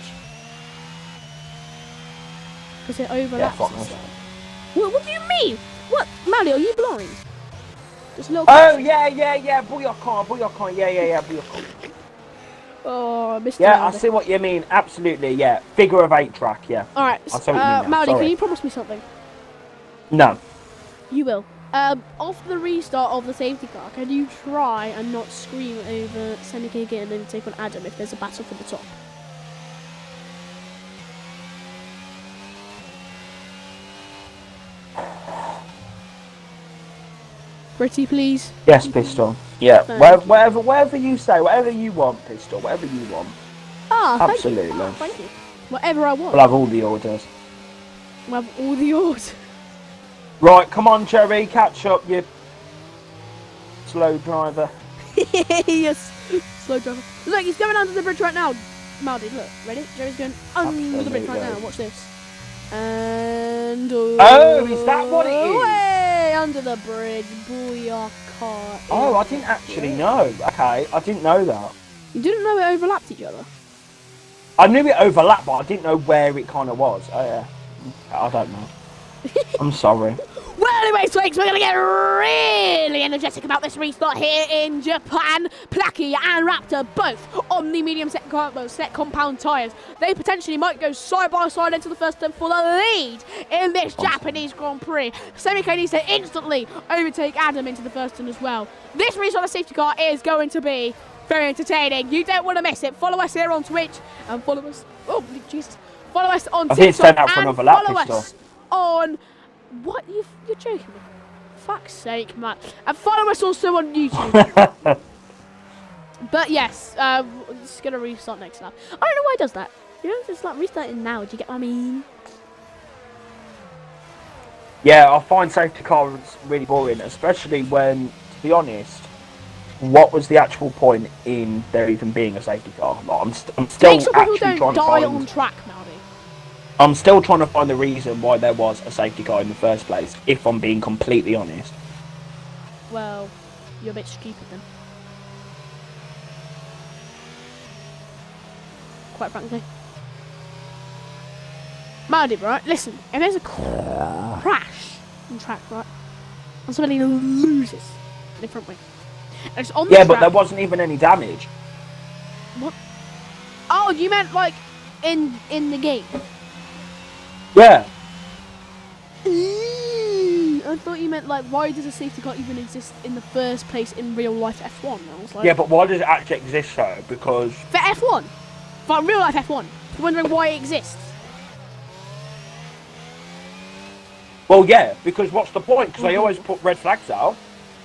Because it overlaps. Yeah, what do you mean? What? Maddie, are you blind? Just a little question. Yeah. Booyakon. Yeah, Booyakon. Oh, Mr. Yeah, Maldy. I see what you mean. Absolutely, yeah. Figure of 8 track, yeah. Alright, Maldy, can you promise me something? No. You will. After the restart of the safety car, can you try and not scream over Sammy K again and then take on Adam if there's a battle for the top? pretty please? Yes, Pistol. Yeah, Thank whatever you say, whatever you want, Pistol, whatever you want. Ah, Absolutely. Thank you. Whatever I want. We'll have all the orders. We'll have all the orders. Right, come on, Cherry, catch up, you slow driver. Yes, slow driver. Look, he's going under the bridge right now. Maldy, look, ready? Jerry's going under the bridge right now. Watch this. And oh, is that what it is? Way under the bridge, booyaka. Oh, I didn't actually know. Okay, I didn't know that. You didn't know it overlapped each other? I knew it overlapped, but I didn't know where it kind of was. Oh yeah, I don't know. I'm sorry. Well, anyway, Swakes, we're going to get really energetic about this restart here in Japan. Plucky and Raptor both on the medium set compound tyres. They potentially might go side by side into the first turn for the lead in this Japanese Grand Prix. Semi-K needs to instantly overtake Adam into the first turn as well. This restart of safety car is going to be very entertaining. You don't want to miss it. Follow us here on Twitch and follow us. Oh, Jesus. Follow us on TikTok and follow us on. What? You're joking me? Fuck's sake, man. And follow us also on YouTube. But yes, it's going to restart next lap. I don't know why it does that. You know, just like restarting now. Do you get what I mean? Yeah, I find safety cars really boring, especially when, to be honest, what was the actual point in there even being a safety car? Like, I'm still Make sure people actually don't die on track, Maldy. I'm still trying to find the reason why there was a safety car in the first place, if I'm being completely honest. Well, you're a bit stupid then. Quite frankly. Maldy, right? Listen, if there's a crash on track, right, and somebody loses the front wing, and it's on the track, but there wasn't even any damage. What? Oh, you meant like in the game? Yeah. I thought you meant like, why does a safety car even exist in the first place in real life F1? I was like, Yeah, but why does it actually exist though? Because for F1, for real life F1. You're wondering why it exists? well, yeah, because what's the point? Because they always put red flags out.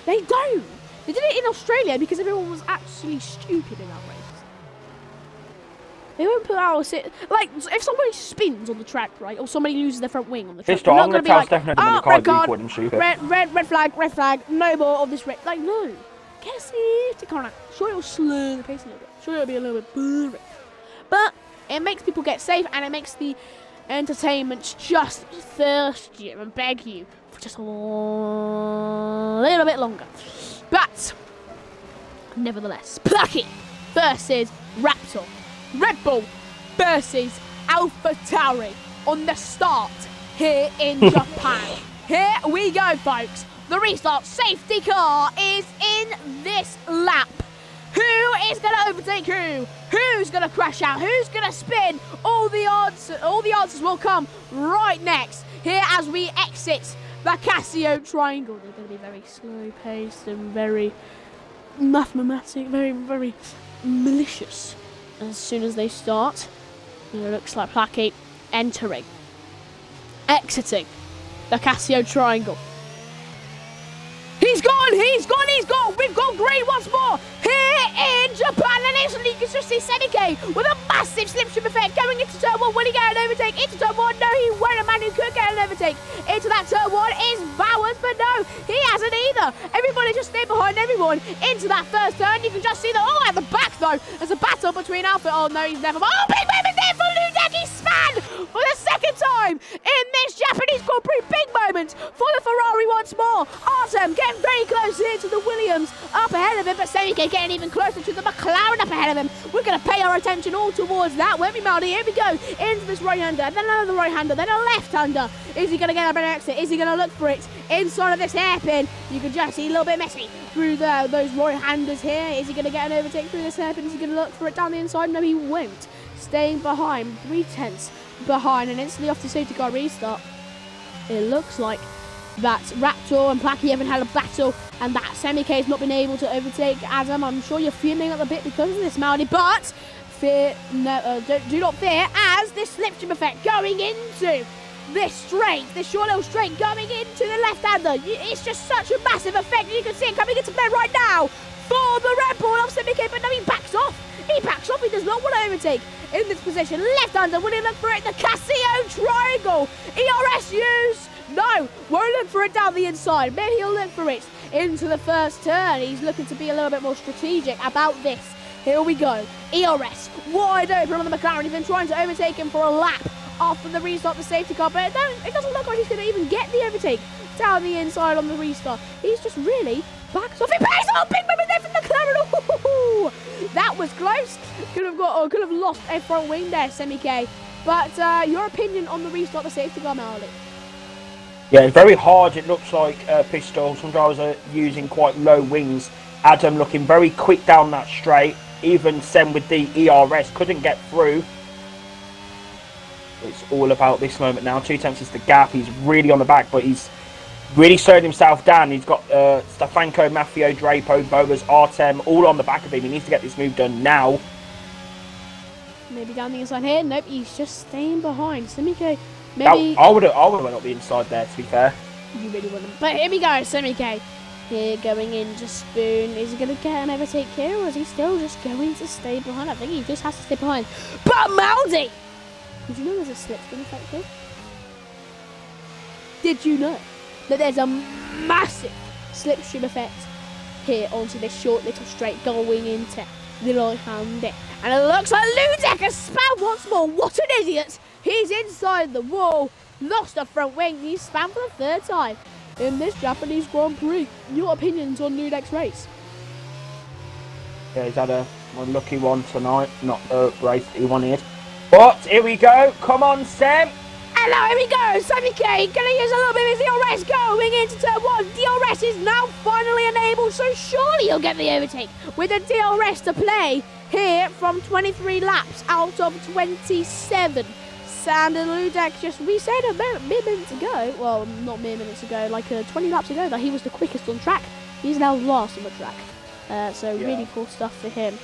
They don't. They did it in Australia because everyone was actually stupid in that race. They won't put out like if somebody spins on the track, right, or somebody loses their front wing on the track. Pistol, I'm going to tell be like, Stefano when the car called him stupid. red flag, no more of this red. Like, no. Get a safety car. Sure, it'll slow the pace a little bit. Sure, it'll be a little bit boring. But it makes people get safe and it makes the entertainment just thirst you and beg you for just a little bit longer. But nevertheless, Plucky versus Raptor. Red Bull versus AlphaTauri on the start here in Japan. Here we go, folks. The restart safety car is in this lap. Who is going to overtake who? Who's going to crash out? Who's going to spin? All the answers will come right next here as we exit the Casio Triangle. They're going to be very slow paced and very mathematic, very, very malicious. As soon as they start, it looks like Plucky exiting the Casio Triangle. He's gone! We've got green once more here in Japan, and instantly you can just see Senike with a massive slipstream effect going into turn one. Will he get an overtake into turn one? No, he won't. A man who could get an overtake into that turn one is Bowers, but no, he hasn't either. Everybody just stayed behind everyone into that first turn. You can just see that. Oh, at the back though, there's a battle between Alpha. Oh no, he's never. Oh, big moment there for Ludeki Span for the second time in this Japanese Grand Prix. Big moment for the Ferrari once more. Artem getting very close here to the Williams up ahead of him, but Senike getting even closer to the McLaren up ahead of him. We're going to pay our attention all towards that, won't we, Maldy? Here we go into this right-hander, then another right-hander, then a left-hander. Is he going to get up an exit? Is he going to look for it inside of this hairpin? You can just see a little bit messy through those right-handers here. Is he going to get an overtake through this hairpin? Is he going to look for it down the inside? No, he won't. Staying behind, 3/10 behind, and instantly off the safety car restart. It looks like that Raptor and Plucky haven't had a battle, and that Semi-K has not been able to overtake Adam. I'm sure you're fuming at the bit because of this, Maldy, but fear, no, do not fear, as this slipstream effect going into this straight, this short little straight going into the left-hander. It's just such a massive effect. You can see it coming into play right now for the Red Bull of Semi-K, but no, he backs off. He backs off. He does not want to overtake in this position. Left-hander, will he look for it? The Casio triangle. ERS use. No, won't look for it down the inside. Maybe he'll look for it into the first turn. He's looking to be a little bit more strategic about this. Here we go. ERS wide open on the McLaren. He's been trying to overtake him for a lap after the restart, the safety car, but it doesn't look like he's going to even get the overtake down the inside on the restart. He's just really backs off. He pays off. Big movement there from the McLaren. Ooh, that was close. Could have lost a front wing there, Semi-K. But your opinion on the restart, the safety car, Marley? Yeah, it's very hard. It looks like Pistol. Some drivers are using quite low wings. Adam looking very quick down that straight. Even Sen with the ERS couldn't get through. It's all about this moment now. 2 tenths is the gap. He's really on the back, but he's really slowed himself down. He's got Stefanko, Maffio, Drapo, Boas, Artem all on the back of him. He needs to get this move done now. Maybe down the inside here. Nope, he's just staying behind. Semi-K. Maybe I would have went up the inside there, to be fair. You really wouldn't. But here we go, Semi-K. Here going into Spoon. Is he going to get an overtake here, or is he still just going to stay behind? I think he just has to stay behind. But Maldi! Did you know there's a slipstream effect here? Did you know that there's a massive slipstream effect here onto this short little straight going into the right-hand bit? And it looks like Ludek has spammed once more. What an idiot! He's inside the wall. Lost a front wing. He's spammed for the 3rd time in this Japanese Grand Prix. Your opinions on Ludek's race? Yeah, he's had a unlucky one tonight. Not the race that he wanted. But here we go. Come on, Sam. Hello, here we go. Semi-K going to use a little bit of his DRS going into turn 1. DRS is now finally enabled, so surely he'll get the overtake with a DRS to play here from 23 laps out of 27. Sander Ludek we said a mere minutes ago, well, not mere minutes ago, like 20 laps ago, that he was the quickest on track. He's now last on the track. So really cool stuff for him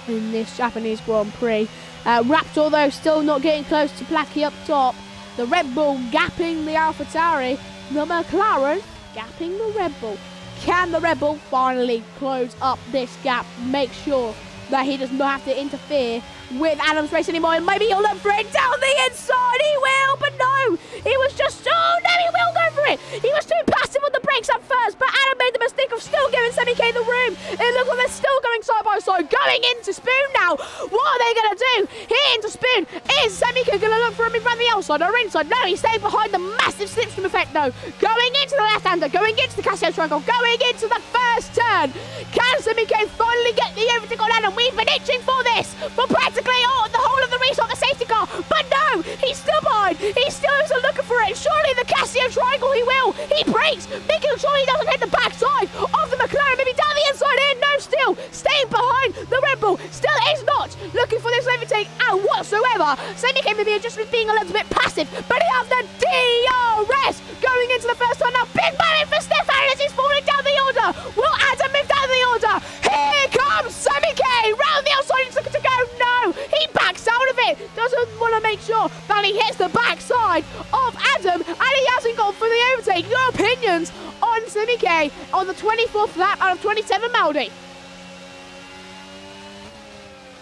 in this Japanese Grand Prix. Raptor, though, still not getting close to Placky up top. The Red Bull gapping the AlphaTauri. The McLaren gapping the Red Bull. Can the Red Bull finally close up this gap? Make sure that he does not have to interfere with Adam's race anymore. And maybe he'll look for it down the inside. He will, but no. He was just, oh no, he will go for it. He was too passive on the brakes at first, but Adam made the mistake of still giving Semi-K the room. It looks like they're still going side by side, going into Spoon now. What are they going to do? Here into Spoon. Is Semi-K going to look for him in front of the outside or inside? No, he's staying behind the massive slipstream effect though. Going into the left-hander, going into the Casio triangle, going into the first turn. Can Semi-K finally get the overtake on Adam? We've been itching for this for practically the whole of the race on the safety car, but no, he's still behind. He still isn't looking for it. Surely the Casio triangle, he will. He brakes, making sure he doesn't hit the backside of the McLaren. Maybe down the inside here. No, still staying behind the Red Bull. Still is not looking for this overtake whatsoever. Semi-K maybe just being a little bit passive, but he has the DRS going into the first turn now. Big moment for Stefan as he's falling down the order. Will Adam move down the order? Here comes Semi-K round the outside. He's looking to go. No, he backs out of it. Doesn't want to make sure that he hits the backside of Adam, and he hasn't gone for the overtake. Your opinions on Semi-K on the 24th lap out of 27, Maldi?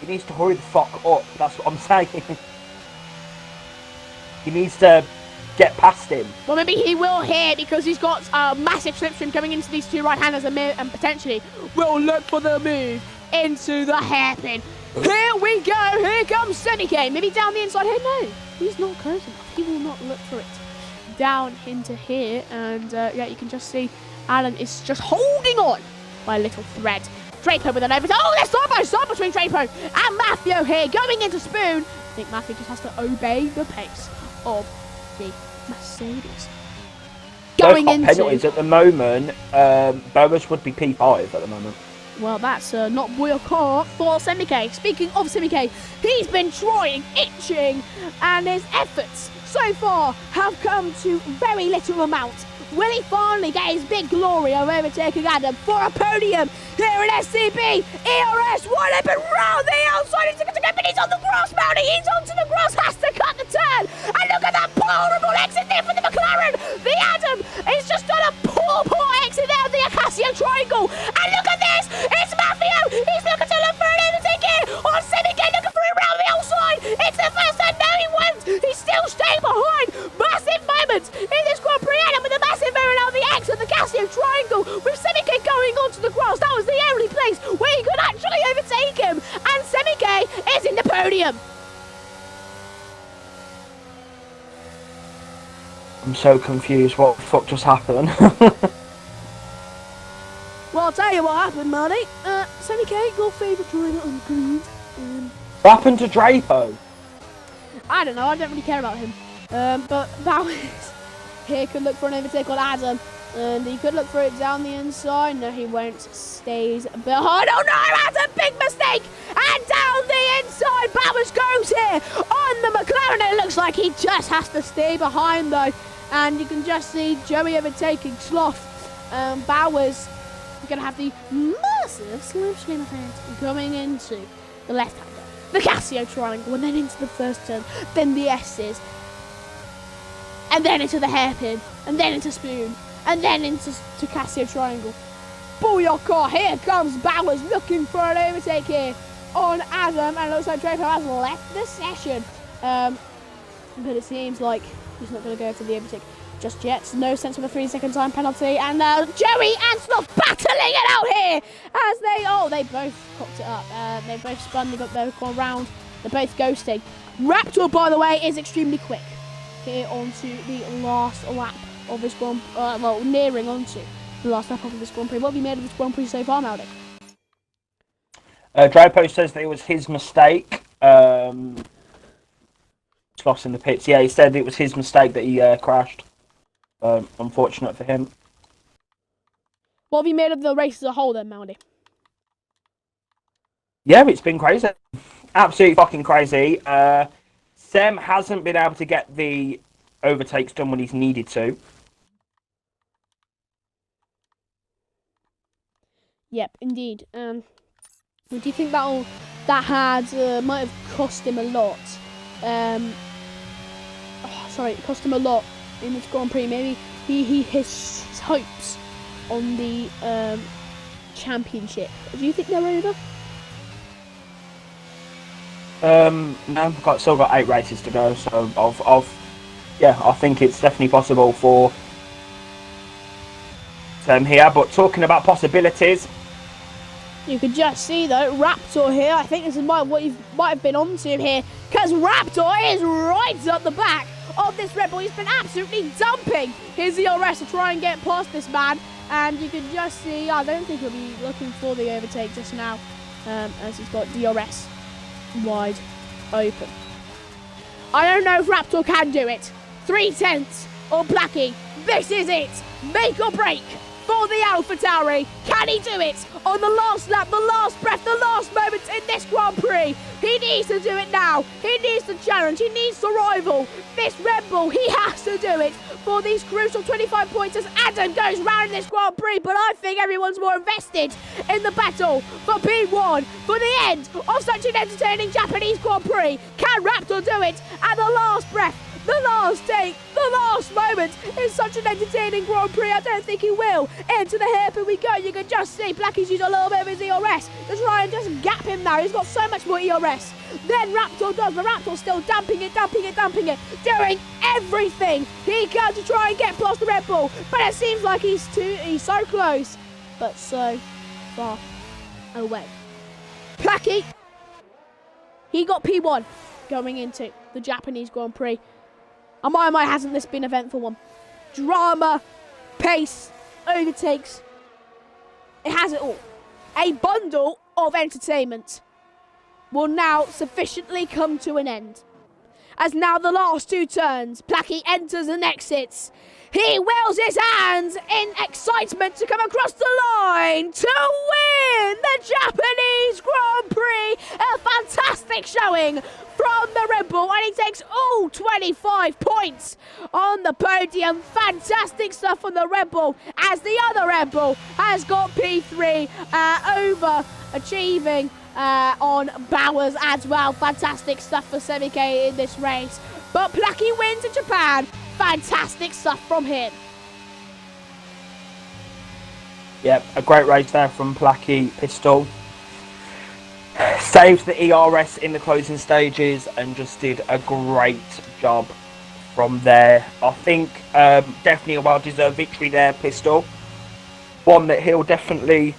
He needs to hurry the fuck up. That's what I'm saying. He needs to get past him. Well, maybe he will here because he's got a massive slipstream coming into these two right-handers and potentially will look for the move into the hairpin. Here we go. Here comes Semi-K. Maybe down the inside here. No, he's not close enough. He will not look for it down into here. And yeah, you can just see Alan is just holding on by a little thread. Drapo with an overtake. Oh, there's side by side between Drapo and Maffio here going into Spoon. I think Maffio just has to obey the pace of the Mercedes. Going into penalties at the moment. Boas would be P5 at the moment. Well, that's not Boyacor for Semi-K. Speaking of Semi-K, he's been trying, itching, and his efforts so far have come to very little amount. Will he finally get his big glory of overtaking Adam for a podium here in STB? ERS wide open round the outside. He's looking to go, but he's on the grass, Mounty. He's onto the grass, has to cut the turn. And look at that horrible exit I'm so confused. What the fuck just happened? Well, I'll tell you what happened, Marty. Sammy K, your favourite driver on grid. What happened to Drapo? I don't know, I don't really care about him. But Bowers here could look for an overtake on Adam. And he could look for it down the inside. No, he won't. Stays behind. Oh no, that's a big mistake! And down the inside, Bowers goes here on the McLaren. It looks like he just has to stay behind though. And you can just see Joey overtaking Sloth. Bowers going to have the massive slipstream effect going into the left-hander. The Casio triangle, and then into the first turn, then the S's, and then into the hairpin, and then into Spoon, and then into Casio triangle. Booyaka, here comes Bowers looking for an overtake here on Adam, and it looks like Draper has left the session. But it seems like he's not going to go for the overtake just yet. No sense of a 3-second time penalty, and Joey and Sloth battling it out here as they both cocked it up. They both spun, they got both gone round, they're both ghosting. Raptor, by the way, is extremely quick here onto the last lap of this Grand nearing onto the last lap of this Grand Prix. What have you made of this Grand Prix so far, Maldic? Drapo says that it was his mistake. Sloth's in the pits. Yeah, he said it was his mistake that he crashed. Unfortunate for him. What have you made of the race as a whole then, Maldy? Yeah, it's been crazy. Absolutely fucking crazy. Sam hasn't been able to get the overtakes done when he's needed to. Yep, indeed. Do you think might have cost him a lot? Cost him a lot in this Grand Prix. Maybe his hopes on the championship. Do you think they're over? No, I've still got 8 races to go, so I think it's definitely possible for them here. But talking about possibilities, you could just see though, Raptor here. I think this is what you might have been onto here, because Raptor is right at the back of this Red Bull. He's been absolutely dumping his ERS to try and get past this man, and you can just see, I don't think he'll be looking for the overtake just now, as he's got DRS wide open. I don't know if Raptor can do it. 3/10 or Blackie. This is it. Make or break for the AlphaTauri. Can he do it on the last lap, the last breath, the last moments in this Grand Prix? He needs to do it now. He needs to challenge. He needs to rival this Red Bull. He has to do it for these crucial 25 points as Adam goes round in this Grand Prix. But I think everyone's more invested in the battle for P1, for the end of such an entertaining Japanese Grand Prix. Can Raptor do it at the last breath? The last take, the last moment in such an entertaining Grand Prix. I don't think he will. Into the hairpin we go. You can just see Blackie's used a little bit of his ERS to try and just gap him now. He's got so much more ERS than Raptor does. But Raptor's still dumping it, doing everything he can to try and get past the Red Bull. But it seems like he's so close, but so far away. Blackie, he got P1 going into the Japanese Grand Prix. And why hasn't this been an eventful one? Drama, pace, overtakes. It has it all. A bundle of entertainment will now sufficiently come to an end. As now the last 2 turns, Blackie enters and exits. He wheels his hands in excitement to come across the line to win the Japanese Grand Prix. A fantastic showing from the Red Bull, and he takes all 25 points on the podium. Fantastic stuff from the Red Bull, as the other Red Bull has got P3, overachieving on Bowers as well. Fantastic stuff for Semike in this race. But Blackie wins in Japan. Fantastic stuff from him. yeah, a great race there from Blackie Pistol. Saved the ERS in the closing stages and just did a great job from there. I think definitely a well-deserved victory there, Pistol. One that he'll definitely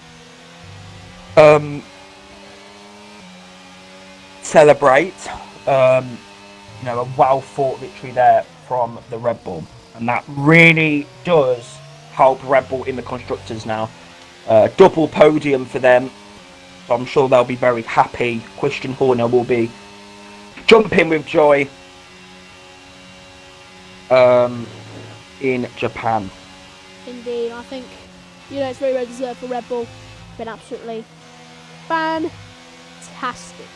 celebrate. A well-fought victory there from the Red Bull. and that really does help Red Bull in the constructors now. Double podium for them, so I'm sure they'll be very happy. Christian Horner will be jumping with joy in Japan. Indeed, I think it's very well deserved for Red Bull. Been absolutely fantastic.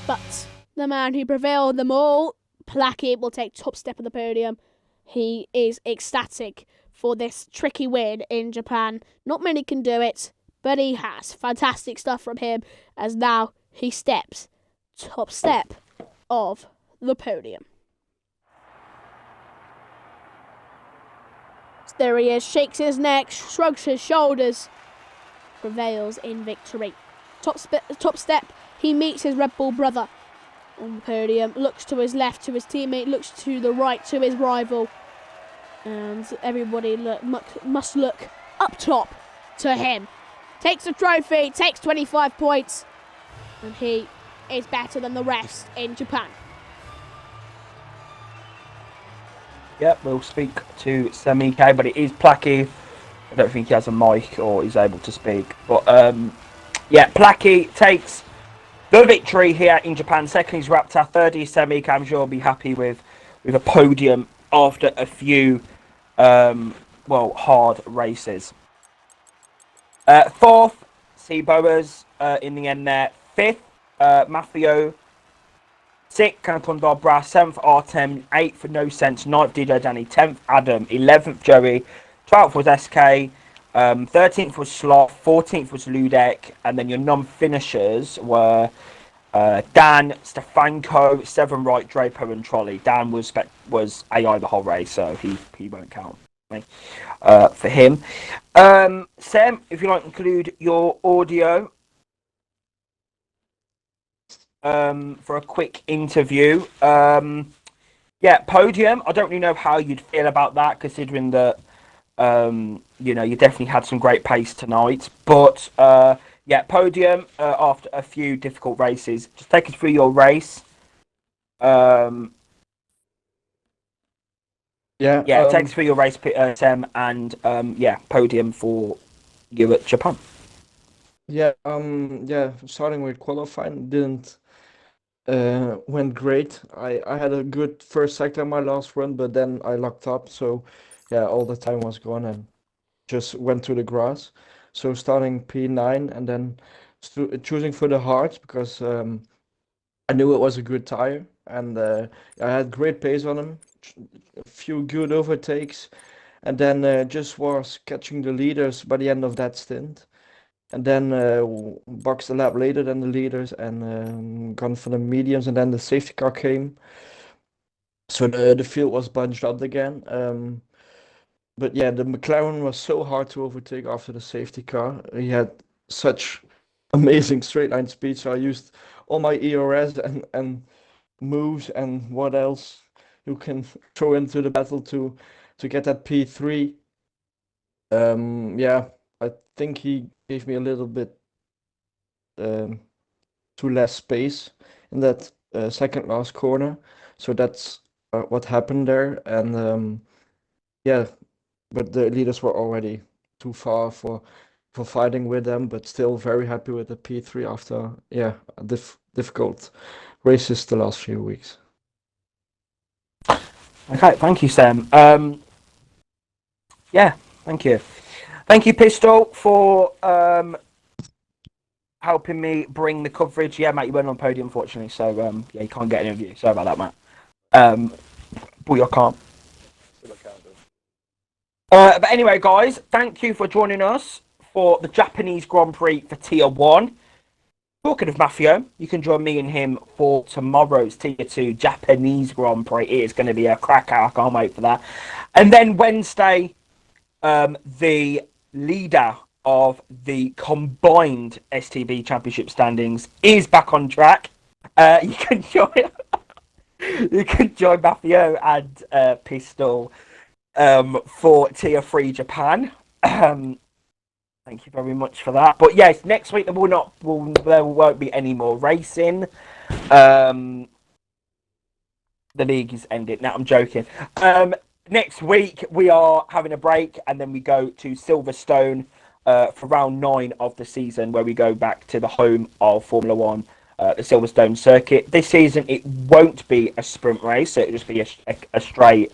But the man who prevailed them all, Plachy, will take top step of the podium. He is ecstatic for this tricky win in Japan. Not many can do it, but he has. Fantastic stuff from him, as now he steps top step of the podium. There he is, shakes his neck, shrugs his shoulders, prevails in victory. Top step, he meets his Red Bull brother on the podium, looks to his left to his teammate, looks to the right to his rival, and everybody must look up top to him. Takes the trophy, takes 25 points, and he is better than the rest in Japan. Yep, we'll speak to Semike, but it is Plachy. I don't think he has a mic or is able to speak. But yeah, Plachy takes the victory here in Japan. Second is Raptor. Third is Semike. I'm sure he'll be happy with a podium after a few hard races. Fourth, Seaboas in the end there. Fifth, Mafio. 6th, Canacondar Brass. 7th, Artem. 8th, No Sense. 9th, DJ Danny. 10th, Adam. 11th, Joey. 12th was SK. 13th was Sloth. 14th was Ludek. And then your non-finishers were Dan, Stefanko, Seven Right, Draper, and Trolley. Dan was AI the whole race, so he won't count me for him. Sam, if you like to include your audio for a quick interview. Yeah, podium. I don't really know how you'd feel about that, considering that you definitely had some great pace tonight. But yeah, podium after a few difficult races. Just take us through your race. Take us through your race, Sam, and yeah, podium for you at Japan. Starting with qualifying didn't went great. I had a good first sector in my last run, but then I locked up, so yeah, all the time was gone and just went to the grass. So starting P9 and then choosing for the hards because I knew it was a good tire and I had great pace on him, a few good overtakes, and then just was catching the leaders by the end of that stint. And then boxed a lap later than the leaders and gone for the mediums, and then the safety car came. So the field was bunched up again. But yeah, the McLaren was so hard to overtake after the safety car. He had such amazing straight line speed, so I used all my ERS and moves and what else you can throw into the battle to get that P3. I think he gave me a little bit too less space in that second last corner, so that's what happened there. And but the leaders were already too far for fighting with them, but still very happy with the P3 after difficult races the last few weeks. Okay, thank you, Sam. Yeah, thank you. Thank you, Pistol, for helping me bring the coverage. Yeah, mate, you weren't on podium, unfortunately, so yeah, you can't get any of you. Sorry about that, Matt. But you can't. But anyway, guys, thank you for joining us for the Japanese Grand Prix for Tier 1. Talking of Mafio, you can join me and him for tomorrow's Tier 2 Japanese Grand Prix. It is going to be a cracker. I can't wait for that. And then Wednesday, the leader of the combined STB Championship standings is back on track. You can join Mafio and Pistol for Tier 3 Japan. Thank you very much for that. But yes, next week there won't be any more racing. The league is ended. Now I'm joking. next week we are having a break, and then we go to Silverstone for round 9 of the season, where we go back to the home of Formula One, the Silverstone circuit. This season it won't be a sprint race, so it'll just be a straight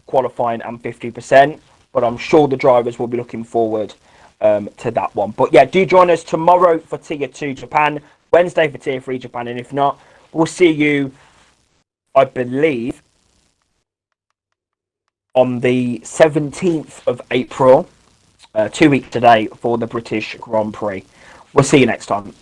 qualifying and 50%. But I'm sure the drivers will be looking forward to that one. But yeah, do join us tomorrow for Tier 2 Japan, Wednesday for Tier 3 Japan, and if not, we'll see you, I believe, on the 17th of April, 2 weeks today, for the British Grand Prix. We'll see you next time.